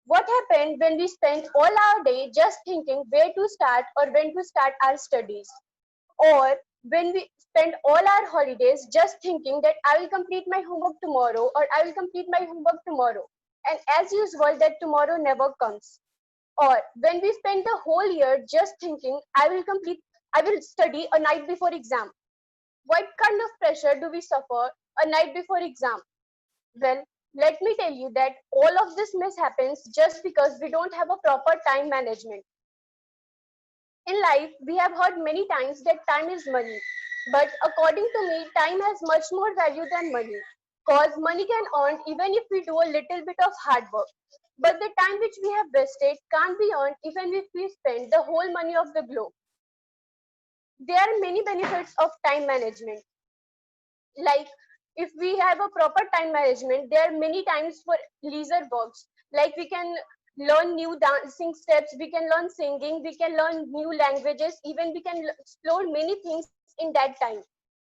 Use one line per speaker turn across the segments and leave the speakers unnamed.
What happened when we spent all our day just thinking where to start or when to start our studies? Or when we spend all our holidays just thinking that I will complete my homework tomorrow or I will complete my homework tomorrow. And as usual, that tomorrow never comes. Or when we spend the whole year just thinking I will study a night before exam. What kind of pressure do we suffer a night before exam? Well, let me tell you that all of this mess happens just because we don't have a proper time management. In life, we have heard many times that time is money. But according to me, time has much more value than money. Because money can earn even if we do a little bit of hard work. But the time which we have wasted can't be earned even if we spend the whole money of the globe. There are many benefits of time management. Like if we have a proper time management, there are many times for leisure works. Like we can learn new dancing steps, we can learn singing, we can learn new languages, even we can explore many things in that time.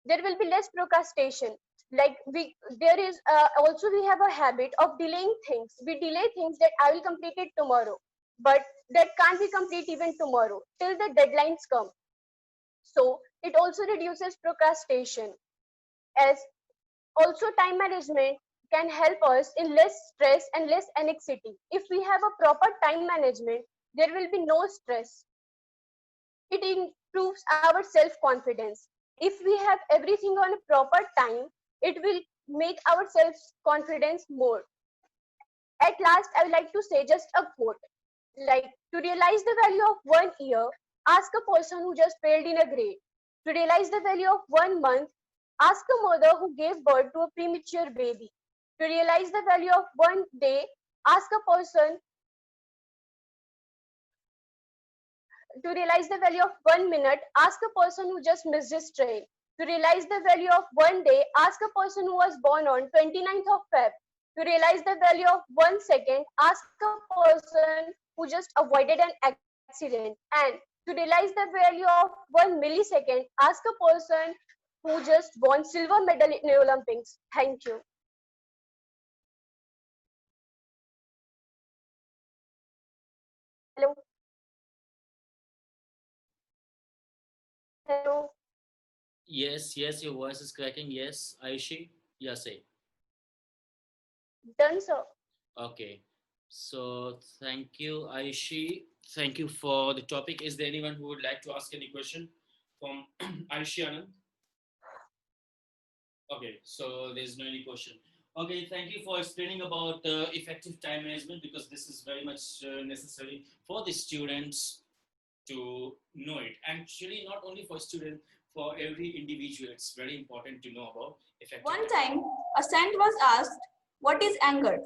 There will be less procrastination. Like there is also we have a habit of delaying things. We delay things that I will complete it tomorrow, but that can't be complete even tomorrow till the deadlines come. So it also reduces procrastination. As also time management can help us in less stress and less anxiety. If we have a proper time management, there will be no stress. It improves our self-confidence. If we have everything on a proper time, it will make our self-confidence more. At last, I would like to say just a quote. Like, to realize the value of 1 year, ask a person who just failed in a grade. To realize the value of 1 month, ask a mother who gave birth to a premature baby. To realize the value of 1 day, ask a person. To realize the value of 1 minute, ask a person who just missed his train. To realize the value of 1 day, ask a person who was born on 29th of Feb. To realize the value of 1 second, ask a person who just avoided an accident. And to realize the value of 1 millisecond, ask a person who just won silver medal in the Olympics. Thank you. Hello. Hello.
Yes, yes, your voice is cracking. Yes, Aishi, yeah, say.
Done, sir.
Okay. So thank you, Aishi. Thank you for the topic. Is there anyone who would like to ask any question from Aishi Anand? Okay, so there's no any question. Okay, thank you for explaining about effective time management because this is very much necessary for the students to know it. Actually, not only for students, for every individual, it's very important to know about effective.
One time, a saint was asked, "What is anger?"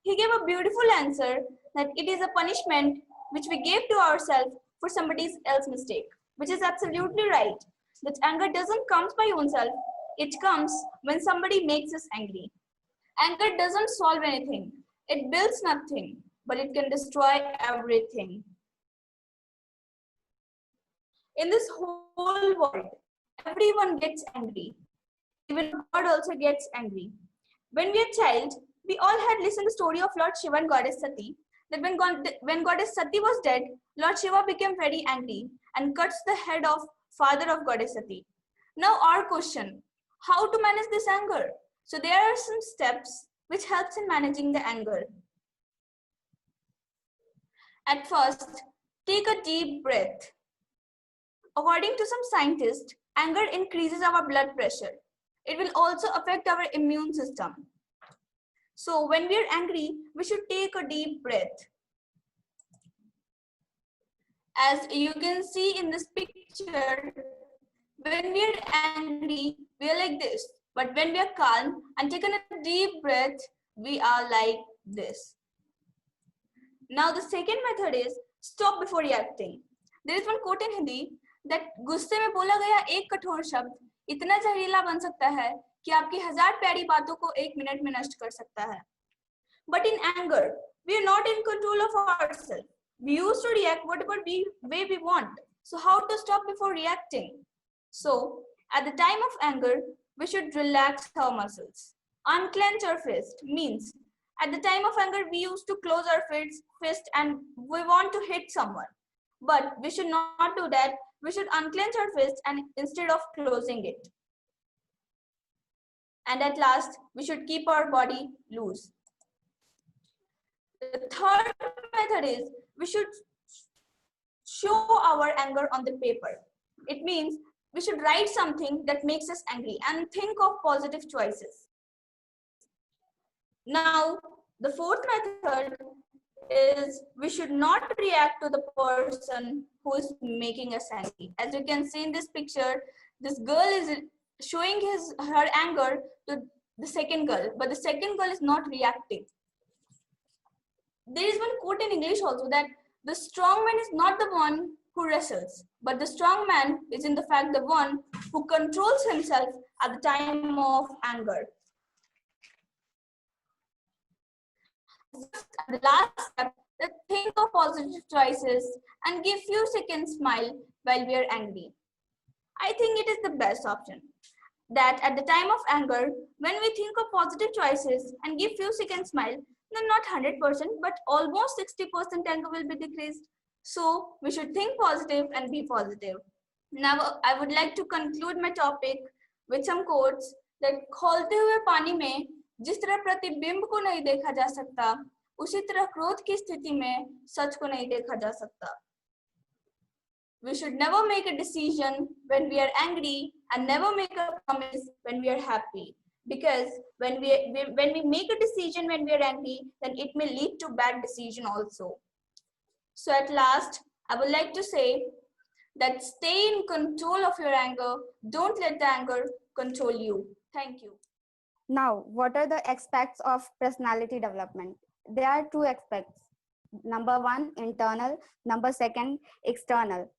He gave a beautiful answer that it is a punishment which we gave to ourselves for somebody else's mistake, which is absolutely right. That anger doesn't come by oneself, it comes when somebody makes us angry. Anger doesn't solve anything, it builds nothing, but it can destroy everything. In this whole world, everyone gets angry. Even God also gets angry. When we were child, we all had listened to the story of Lord Shiva and Goddess Sati. That when Goddess Sati was dead, Lord Shiva became very angry and cuts the head of father of Goddess Sati. Now our question, how to manage this anger? So there are some steps which helps in managing the anger. At first, take a deep breath. According to some scientists, anger increases our blood pressure. It will also affect our immune system. So when we are angry, we should take a deep breath. As you can see in this picture, when we are angry, we are like this. But when we are calm and taken a deep breath, we are like this. Now the second method is stop before reacting. There is one quote in Hindi that गुस्से में बोला गया एक कठोर शब्द इतना जहरीला बन सकता है कि आपकी 1000 प्यारी बातों को 1 मिनट में नष्ट कर सकता है. But in anger, we are not in control of ourselves. We used to react whatever way we want. So how to stop before reacting? So at the time of anger, we should relax our muscles. Unclench our fist means At the time of anger, we used to close our fist and we want to hit someone. But we should not do that. We should unclench our fist and instead of closing it. And at last, we should keep our body loose. The third method is we should show our anger on the paper. It means we should write something that makes us angry and think of positive choices. Now, the fourth method is we should not react to the person who is making us angry. As you can see in this picture, this girl is showing her anger to the second girl, but the second girl is not reacting. There is one quote in English also that the strong man is not the one who wrestles, but the strong man is in the fact the one who controls himself at the time of anger. Just the last step, think of positive choices and give few seconds smile while we are angry. I think it is the best option. That at the time of anger, when we think of positive choices and give few seconds smile, then not 100%, but almost 60% anger will be decreased. So we should think positive and be positive. Now I would like to conclude my topic with some quotes that खौलते हुए पानी में जिस तरह प्रतिबिंब को नहीं देखा जा सकता, उसी तरह क्रोध की स्थिति में सच को नहीं देखा जा सकता. We should never make a decision when we are angry and never make a promise when we are happy. Because when we make a decision when we are angry, then it may lead to bad decision also. So at last, I would like to say that stay in control of your anger. Don't let the anger control you. Thank you.
Now, what are the aspects of personality development? There are two aspects. Number one, internal. Number second, external.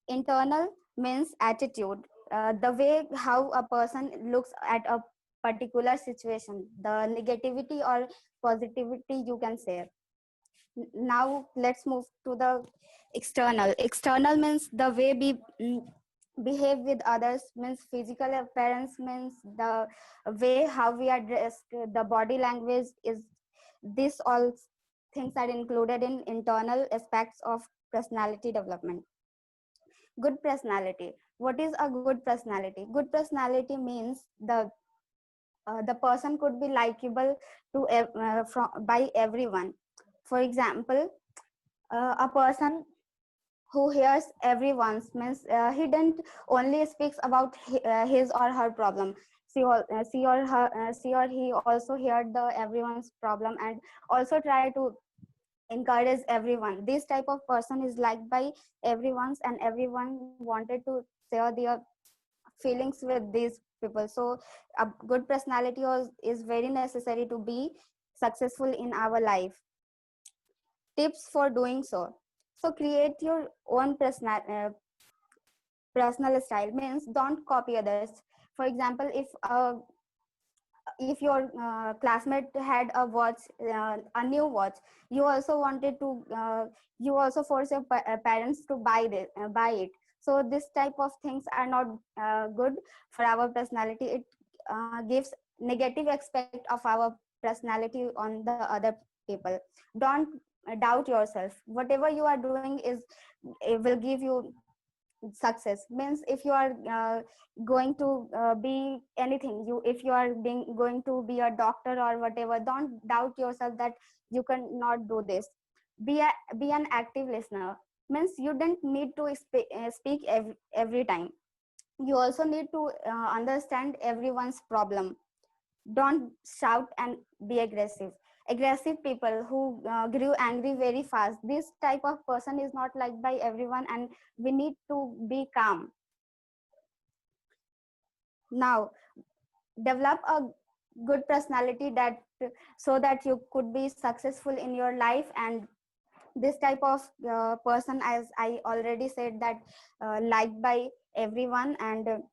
Internal means attitude, the way how a person looks at a particular situation, the negativity or positivity you can say. Now let's move to the external. External means the way we behave with others, means physical appearance, means the way how we are dressed, the body language is, this all things are included in internal aspects of personality development. Good personality. What is a good personality? Good personality means the person could be likable to by everyone. For example, a person who hears everyone's, means he didn't only speaks about his or her problem. She or he also heard the everyone's problem and also try to encourage everyone. This type of person is liked by everyone and everyone wanted to share their feelings with these people. So a good personality is very necessary to be successful in our life. Tips for doing so. So create your own personal style, means don't copy others. For example, if your classmate had a new watch, you also wanted to you also force your parents to buy it. So this type of things are not good for our personality. It gives negative aspect of our personality on the other people. Don't doubt yourself. Whatever you are doing it will give you success. Means if you are going to be anything, if you are going to be a doctor or whatever, don't doubt yourself that you cannot do this. Be an active listener. Means you don't need to speak every time. You also need to understand everyone's problem. Don't shout and be aggressive. Aggressive people who grew angry very fast, this type of person is not liked by everyone and we need to be calm. Now develop a good personality so that you could be successful in your life. And this type of person, as I already said, that liked by everyone, and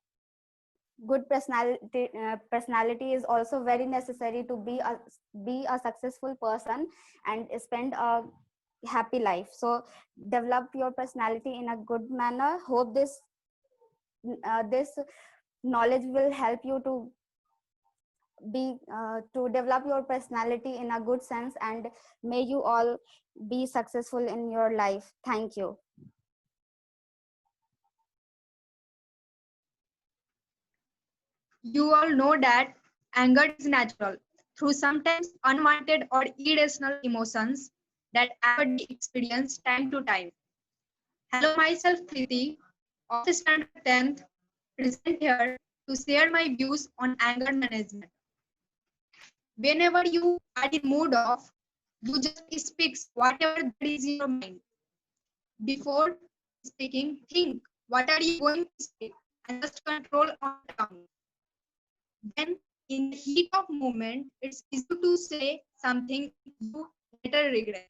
good personality is also very necessary to be a successful person and spend a happy life. So develop your personality in a good manner. Hope this knowledge will help you to to develop your personality in a good sense, and may you all be successful in your life. Thank you.
You all know that anger is natural through sometimes unwanted or irrational emotions that everybody experience time to time. Hello, myself Kriti of Standard 10th, present here to share my views on anger management. Whenever you are in mood off, you just speak whatever that is in your mind. Before speaking, think what are you going to say and just control on your tongue. Then, in the heat of moment, it's easy to say something you later regret.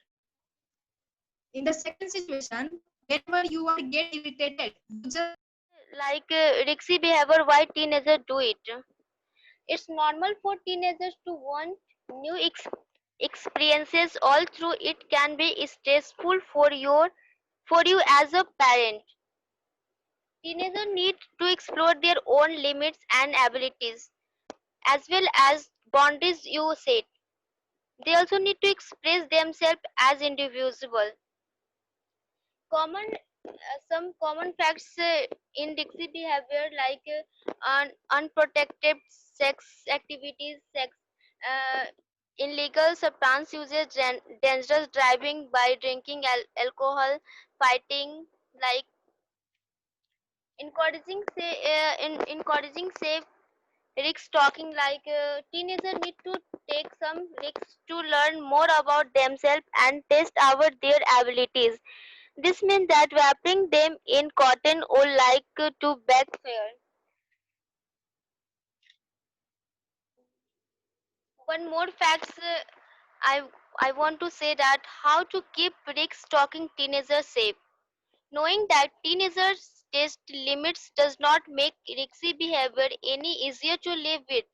In the second situation, whenever you are get irritated, you just
Like risky behavior, why teenagers do it? It's normal for teenagers to want new experiences. All through it can be stressful for you as a parent. Teenagers need to explore their own limits and abilities as well as boundaries you set. They also need to express themselves as individuals. Common some common facts in risky behavior, like unprotected sex activities, uh, illegal substance usage, dangerous driving by drinking alcohol, fighting, like encouraging safe risk talking, like teenagers need to take some risks to learn more about themselves and test out their abilities. This means that wrapping them in cotton wool like to backfire. One more facts I want to say that how to keep risk talking teenagers safe. Knowing that teenagers test limits does not make risky behavior any easier to live with.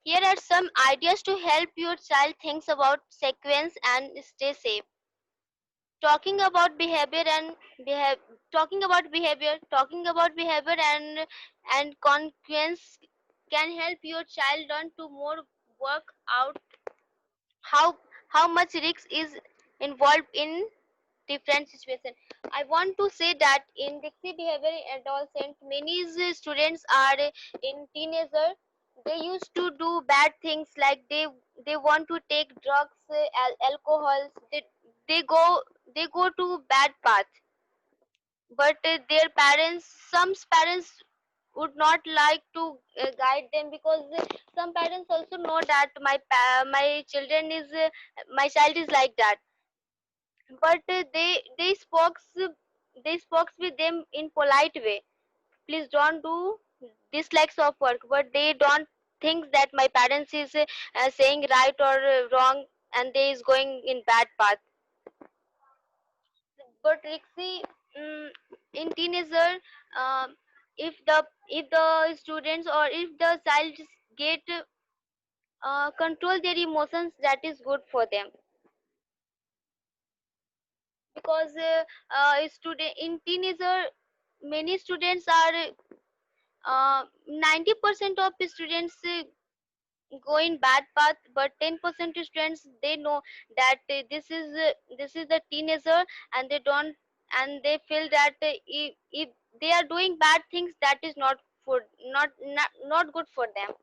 Here are some ideas to help your child think about sequence and stay safe. Talking about behavior and talking about behavior and consequence can help your child learn to more work out how how much risk is involved in different situations. I want to say that in risky behavior adolescent, many students are in teenager. They used to do bad things, like they want to take drugs, alcohols. They go to bad path, but their parents, some parents would not like to guide them, because some parents also know that my children is my child is like that, but they spoke with them in polite way. Please don't do this likes of work, but they don't think that my parents is saying right or wrong, and they is going in bad path. But Rixi, in teenager, um, if the students or if the child get control their emotions, that is good for them, because student in teenager, many students are 90% of students go in bad path, but 10% students, they know that this is the teenager, and they don't, and they feel that if they are doing bad things, that is not for not good for them.